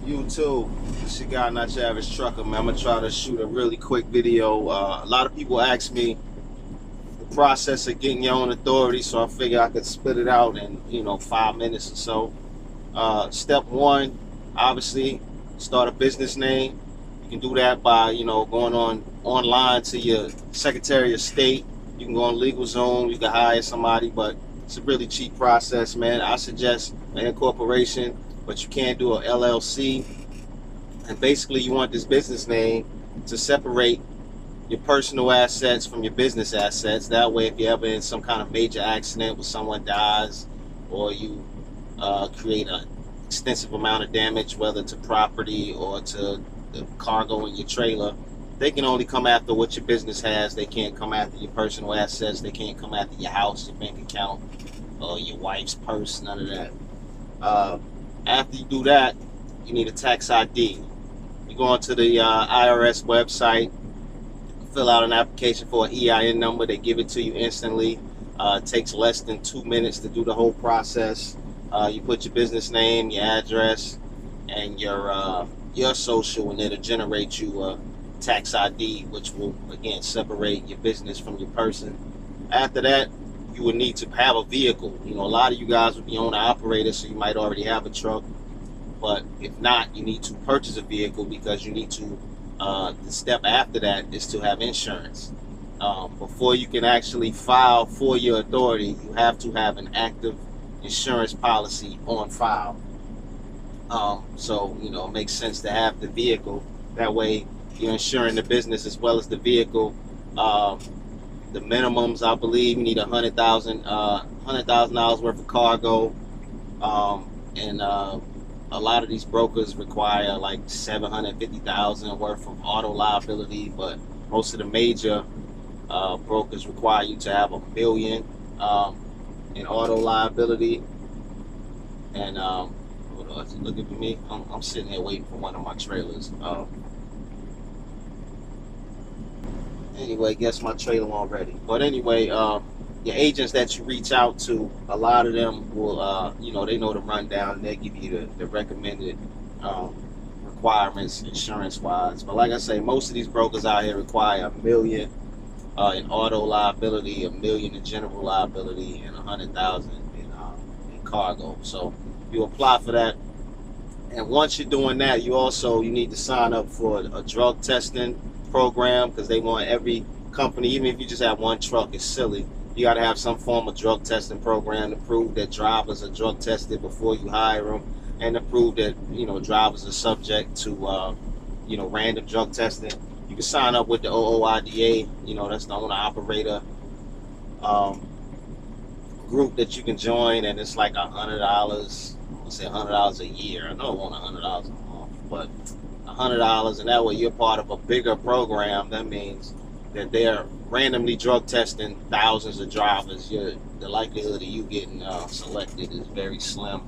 YouTube, it's your guy, not your average trucker, man. I'm gonna try to shoot a really quick video. A lot of people ask me the process of getting your own authority, so I figure I could split it out in 5 minutes or so. Step one, obviously, start a business name. You can do that by going online to your Secretary of State. You can go on LegalZoom. You can hire somebody, but it's a really cheap process, man. I suggest an incorporation, but you can't do a LLC. And basically, you want this business name to separate your personal assets from your business assets. That way, if you're ever in some kind of major accident where someone dies, or you create an extensive amount of damage, whether to property or to the cargo in your trailer, they can only come after what your business has. They can't come after your personal assets. They can't come after your house, your bank account, or your wife's purse, none of that. After you do that, you need a tax ID. You go onto the IRS website, fill out an application for an EIN number. They give it to you instantly. It takes less than 2 minutes to do the whole process. You put your business name, your address, and your social, and it'll generate you a tax ID, which will again separate your business from your person. After that, you would need to have a vehicle. A lot of you guys would be owner operators, so you might already have a truck. But if not, you need to purchase a vehicle, because you need to. The step after that is to have insurance. Before you can actually file for your authority, you have to have an active insurance policy on file. So it makes sense to have the vehicle. That way, you're insuring the business as well as the vehicle. The minimums, I believe, you need $100,000 worth of cargo, and a lot of these brokers require like $750,000 worth of auto liability, but most of the major brokers require you to have $1 million in auto liability. And looking for me, I'm sitting here waiting for one of my trailers. Anyway, guess my trailer already. But anyway, your agents that you reach out to, a lot of them will, they know the rundown. They give you the recommended requirements insurance-wise. But like I say, most of these brokers out here require $1 million in auto liability, $1 million in general liability, and $100,000 in cargo. So you apply for that. And once you're doing that, you need to sign up for a drug testing program, because they want every company, even if you just have one truck, it's silly. You got to have some form of drug testing program to prove that drivers are drug tested before you hire them, and to prove that drivers are subject to random drug testing. You can sign up with the OOIDA. That's the owner operator group that you can join, and it's like $100. I'll say $100 a year. I know it won't $100 a month, but $100, and that way you're part of a bigger program. That means that they're randomly drug testing thousands of drivers. The likelihood of you getting selected is very slim,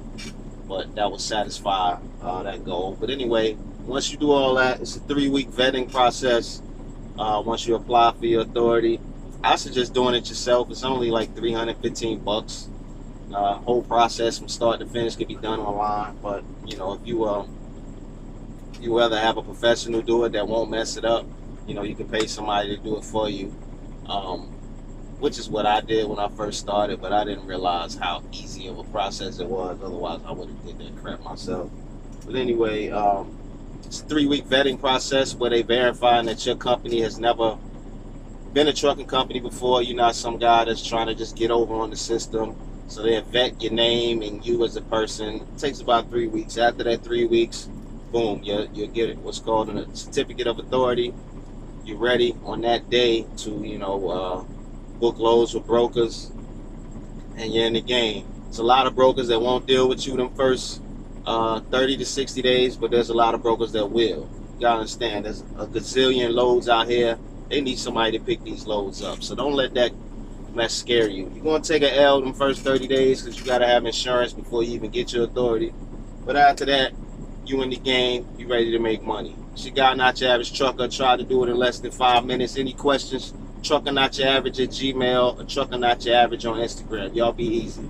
but that will satisfy that goal. But anyway, once you do all that, it's a 3-week vetting process. Once you apply for your authority, I suggest doing it yourself. It's only like $315. Whole process from start to finish can be done online. But if you rather have a professional do it that won't mess it up, you can pay somebody to do it for you, which is what I did when I first started, but I didn't realize how easy of a process it was. Otherwise, I would have did that crap myself. But anyway, it's a 3-week vetting process where they verifying that your company has never been a trucking company before. You're not some guy that's trying to just get over on the system. So they vet your name and you as a person. It takes about 3 weeks. After that 3 weeks, boom, you'll get what's called a certificate of authority. You're ready on that day to book loads with brokers, and you're in the game. There's a lot of brokers that won't deal with you them first 30 to 60 days, but there's a lot of brokers that will. You gotta understand, there's a gazillion loads out here. They need somebody to pick these loads up. So don't let that mess scare you. You're gonna take an L in the first 30 days because you gotta have insurance before you even get your authority. But after that, you in the game, you ready to make money. It's your guy, not your average trucker. Try to do it in less than 5 minutes. Any questions? Trucker Not Your Average at Gmail, or Trucker Not Your Average on Instagram. Y'all be easy.